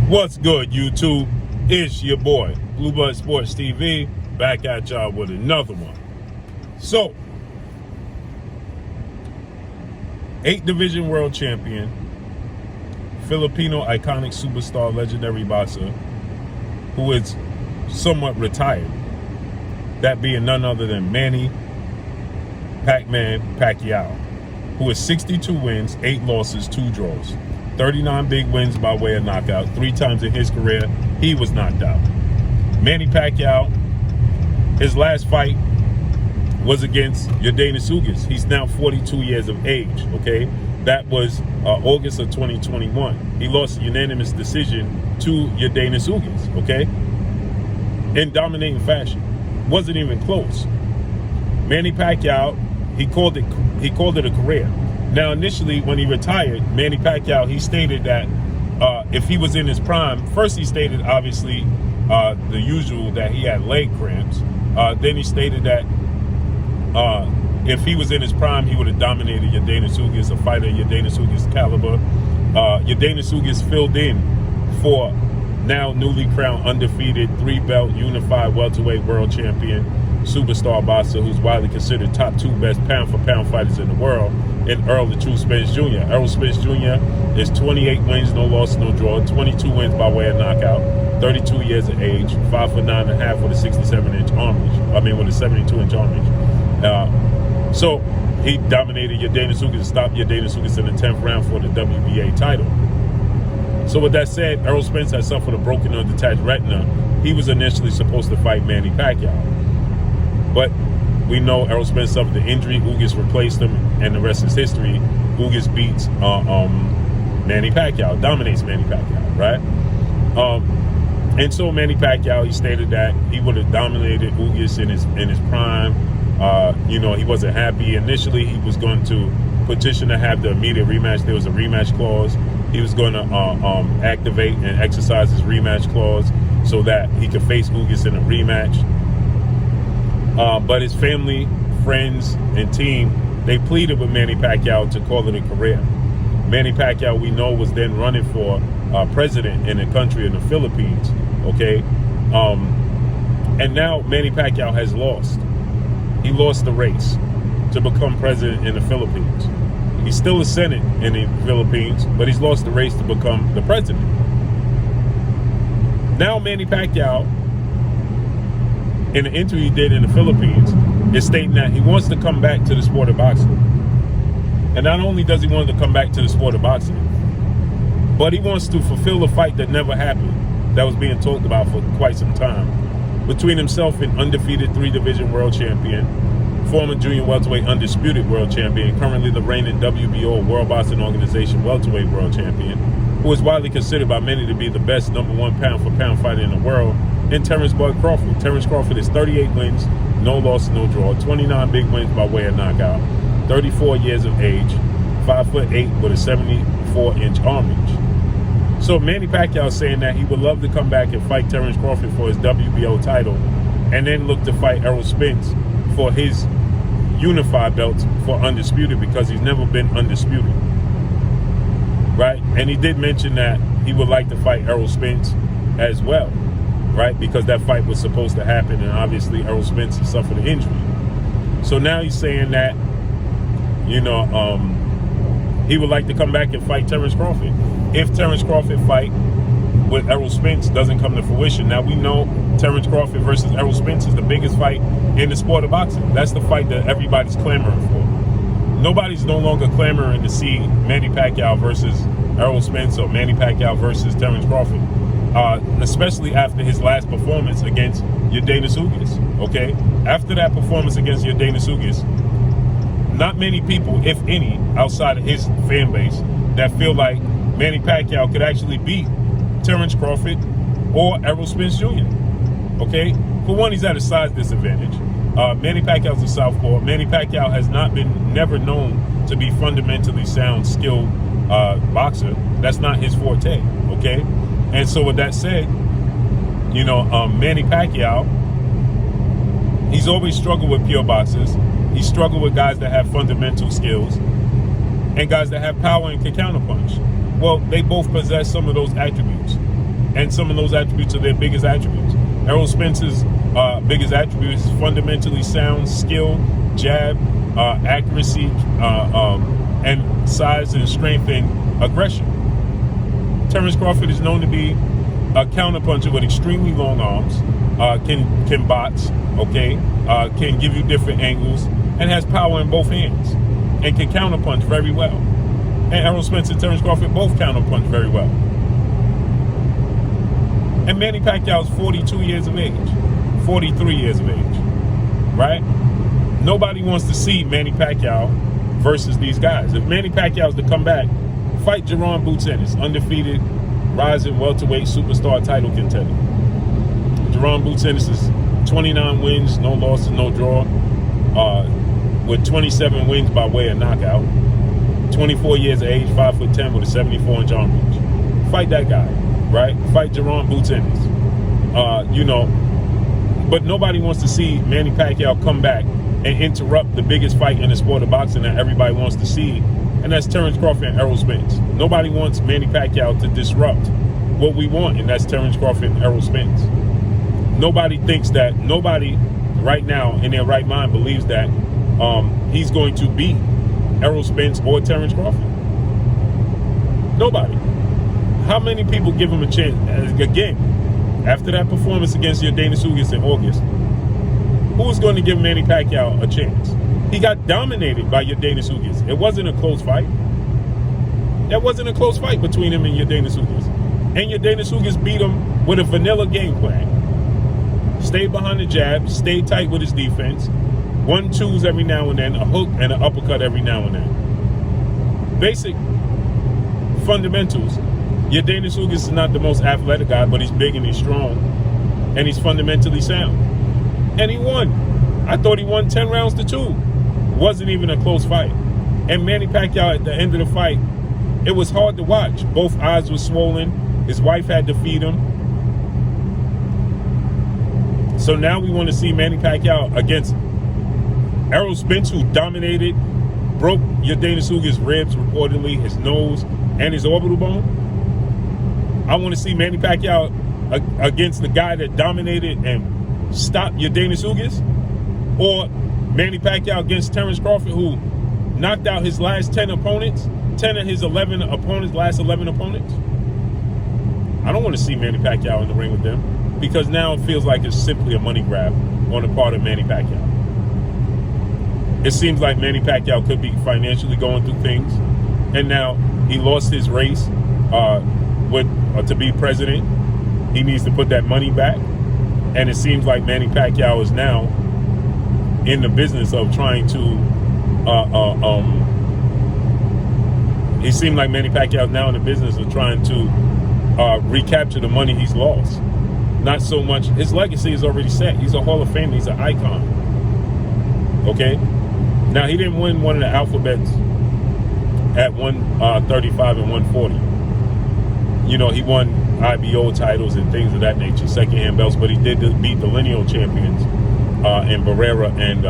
What's good, YouTube? It's your boy, Blue Blood Sports TV, back at y'all with another one. So, 8th Division World Champion, Filipino iconic superstar, legendary boxer, who is somewhat retired. That being none other than Manny Pacquiao, who is 62 wins, 8 losses, 2 draws. 39 big wins by way of knockout. 3 times in his career, he was knocked out. Manny Pacquiao, his last fight was against Yordenis Ugas. He's now 42 years of age, okay? That was August of 2021. He lost a unanimous decision to Yordenis Ugas, okay? In dominating fashion. Wasn't even close. Manny Pacquiao, he called it a career. Now, initially, when he retired, Manny Pacquiao, he stated that if he was in his prime, first he stated, obviously, the usual, that he had leg cramps. Then he stated that if he was in his prime, he would have dominated Yordenis Ugas, a fighter Yordenis Ugas caliber. Yordenis Ugas filled in for now newly crowned undefeated 3-belt unified welterweight world champion, superstar boxer who's widely considered top 2 best pound-for-pound fighters in the world, in Errol Spence Jr. Errol Spence Jr. is 28 wins, no loss, no draw, 22 wins by way of knockout, 32 years of age, 5'9.5" with a 67-inch arm reach. With a 72-inch arm reach. So he dominated Yordenis Ugas and stopped Yordenis Ugas in the 10th round for the WBA title. So with that said, Errol Spence had suffered a broken or detached retina. He was initially supposed to fight Manny Pacquiao. But we know Errol Spence suffered the injury. Ugas replaced him, and the rest is history. Ugas beats Manny Pacquiao, dominates Manny Pacquiao, right? And so Manny Pacquiao, he stated that he would have dominated Ugas in his prime. He wasn't happy. Initially, he was going to petition to have the immediate rematch. There was a rematch clause. He was going to activate and exercise his rematch clause so that he could face Ugas in a rematch. But his family, friends, and team, they pleaded with Manny Pacquiao to call it a career. Manny Pacquiao, we know, was then running for president in the country, in the Philippines, okay? And now Manny Pacquiao has lost. He lost the race to become president in the Philippines. He's still a Senate in the Philippines, but he's lost the race to become the president. Now Manny Pacquiao, in an interview he did in the Philippines, is stating that he wants to come back to the sport of boxing. And not only does he want to come back to the sport of boxing, but he wants to fulfill a fight that never happened, that was being talked about for quite some time, between himself and undefeated 3-division world champion, former junior welterweight undisputed world champion, currently the reigning WBO, World Boxing Organization welterweight world champion, who is widely considered by many to be the best #1 pound-for-pound fighter in the world, and Terence Crawford. Terence Crawford is 38 wins, no loss, no draw, 29 big wins by way of knockout, 34 years of age, 5'8" with a 74-inch arm reach. So Manny Pacquiao is saying that he would love to come back and fight Terence Crawford for his WBO title, and then look to fight Errol Spence for his unified belts for undisputed, because he's never been undisputed, right? And he did mention that he would like to fight Errol Spence as well, right? Because that fight was supposed to happen, and obviously Errol Spence has suffered an injury. So now he's saying that, he would like to come back and fight Terence Crawford. If Terence Crawford fight with Errol Spence doesn't come to fruition, now we know Terence Crawford versus Errol Spence is the biggest fight in the sport of boxing. That's the fight that everybody's clamoring for. Nobody's no longer clamoring to see Manny Pacquiao versus Errol Spence or Manny Pacquiao versus Terence Crawford. Especially after his last performance against Yordenis Ugas, okay? After that performance against Yordenis Ugas, not many people, if any, outside of his fan base, that feel like Manny Pacquiao could actually beat Terence Crawford or Errol Spence Jr., okay? For one, he's at a size disadvantage. Manny Pacquiao's a southpaw. Manny Pacquiao has never known to be fundamentally sound, skilled boxer. That's not his forte, okay? And so with that said, Manny Pacquiao, he's always struggled with pure boxers. He struggled with guys that have fundamental skills and guys that have power and can counterpunch. Well, they both possess some of those attributes. And some of those attributes are their biggest attributes. Errol Spence's biggest attribute is fundamentally sound skill, jab, accuracy, and size and strength and aggression. Terence Crawford is known to be a counterpuncher with extremely long arms, can box, okay, can give you different angles, and has power in both hands, and can counterpunch very well. And Errol Spence and Terence Crawford both counterpunch very well. And Manny Pacquiao is 42 years of age, 43 years of age, right? Nobody wants to see Manny Pacquiao versus these guys. If Manny Pacquiao is to come back, fight Jerron Boots Ennis, undefeated, rising welterweight superstar title contender. Jerron Boots Ennis is 29 wins, no losses, no draw, with 27 wins by way of knockout. 24 years of age, 5'10" with a 74-inch arm reach. Fight that guy, right? Fight Jerron Boots Ennis. But nobody wants to see Manny Pacquiao come back and interrupt the biggest fight in the sport of boxing that everybody wants to see, and that's Terence Crawford and Errol Spence. Nobody wants Manny Pacquiao to disrupt what we want, and that's Terence Crawford and Errol Spence. Nobody right now in their right mind believes that he's going to beat Errol Spence or Terence Crawford. Nobody. How many people give him a chance? Again, after that performance against Yordenis Ugas in August, who's going to give Manny Pacquiao a chance? He got dominated by Yordenis Ugas. It wasn't a close fight. That wasn't a close fight between him and Yordenis Ugas. And Yordenis Ugas beat him with a vanilla game plan. Stayed behind the jab, stayed tight with his defense, 1-2s every now and then, a hook and an uppercut every now and then. Basic fundamentals. Yordenis Ugas is not the most athletic guy, but he's big and he's strong, and he's fundamentally sound. And he won. I thought he won 10 rounds to 2. Wasn't even a close fight. And Manny Pacquiao at the end of the fight, it was hard to watch. Both eyes were swollen. His wife had to feed him. So now we want to see Manny Pacquiao against Errol Spence, who dominated, broke Yordenis Ugas' ribs, reportedly, his nose, and his orbital bone. I want to see Manny Pacquiao against the guy that dominated and stopped Yordenis Ugas, or Manny Pacquiao against Terence Crawford, who knocked out his last 10 opponents, 10 of his 11 opponents, last 11 opponents. I don't want to see Manny Pacquiao in the ring with them, because now it feels like it's simply a money grab on the part of Manny Pacquiao. It seems like Manny Pacquiao could be financially going through things, and now he lost his race to be president. He needs to put that money back, and it seems like Manny Pacquiao is now in the business of trying to he seemed like Manny Pacquiao is now in the business of trying to recapture the money he's lost. Not so much, his legacy is already set. He's a Hall of Famer, he's an icon. Okay? Now, he didn't win one of the alphabets at 135 and 140. You know, he won IBO titles and things of that nature, second-hand belts, but he did beat the lineal champions in Barrera and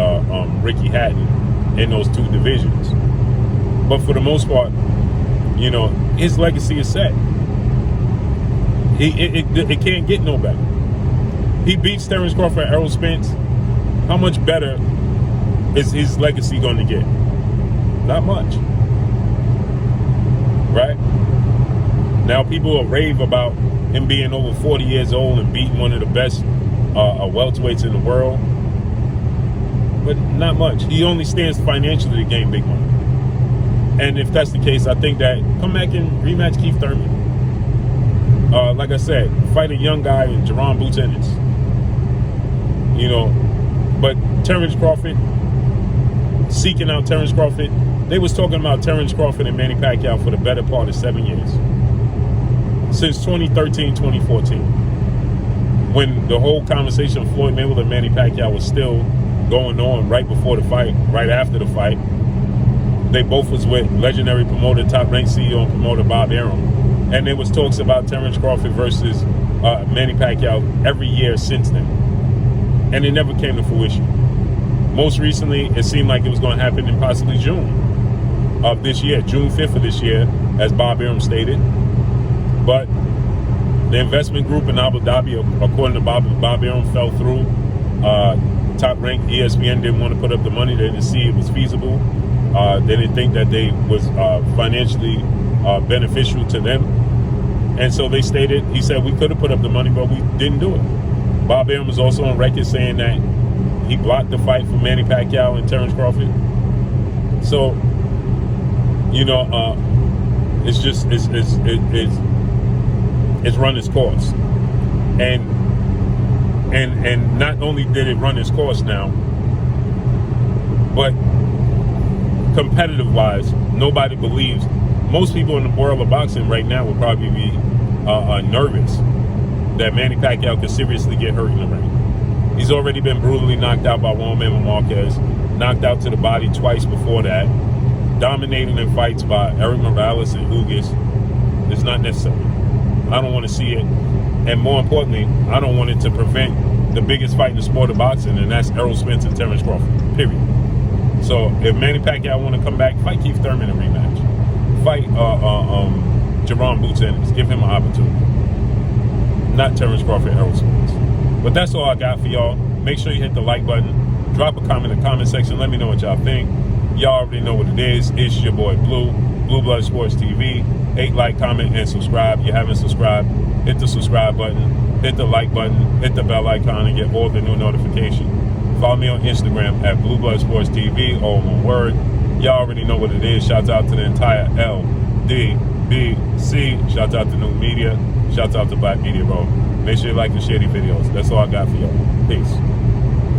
Ricky Hatton in those two divisions. But for the most part, you know, his legacy is set. It can't get no better. He beats Terence Crawford and Errol Spence. How much better is his legacy going to get? Not much. Right? Now people will rave about him being over 40 years old and beating one of the best welterweights in the world. But not much. He only stands financially to gain big money. And if that's the case, I think that come back and rematch Keith Thurman. Like I said, fight a young guy in Jerron Boots Ennis. You know, but Terence Crawford, seeking out Terence Crawford, they was talking about Terence Crawford and Manny Pacquiao for the better part of 7 years. Since 2013, 2014. When the whole conversation of Floyd Mayweather and Manny Pacquiao was still going on right before the fight, right after the fight. They both was with legendary promoter, top-ranked CEO and promoter Bob Arum. And there was talks about Terence Crawford versus Manny Pacquiao every year since then. And it never came to fruition. Most recently, it seemed like it was going to happen in possibly June of this year, June 5th of this year, as Bob Arum stated. But The investment group in Abu Dhabi, according to Bob Arum, fell through. Top ranked ESPN didn't want to put up the money. They didn't see it was feasible. They didn't think that they was financially beneficial to them. And so they stated, he said, we could have put up the money, but we didn't do it. Bob Arum was also on record saying that he blocked the fight for Manny Pacquiao and Terence Crawford. So, you know, it's just, it's run its course. And not only did it run its course now, but competitive-wise, nobody believes. Most people in the world of boxing right now would probably be nervous that Manny Pacquiao could seriously get hurt in the ring. He's already been brutally knocked out by Juan Manuel Marquez, knocked out to the body twice before that, dominated in fights by Eric Morales and Ugas. It's not necessary. I don't want to see it. And more importantly, I don't want it to prevent the biggest fight in the sport of boxing, and that's Errol Spence and Terence Crawford, period. So if Manny Pacquiao want to come back, fight Keith Thurman in a rematch. Fight Jerome Boots Ennis. Give him an opportunity. Not Terence Crawford, Errol Spence. But that's all I got for y'all. Make sure you hit the like button. Drop a comment in the comment section. Let me know what y'all think. Y'all already know what it is. It's your boy Blue, Blue Blood Sports TV. Hate, like, comment, and subscribe. If you haven't subscribed, hit the subscribe button, hit the like button, hit the bell icon, and get all the new notifications. Follow me on Instagram at Blue Blood Sports TV, all one word. Y'all already know what it is. Shouts out to the entire LDBC. Shouts out to New Media. Shouts out to Black Media Road. Make sure you like and share these videos. That's all I got for y'all. Peace.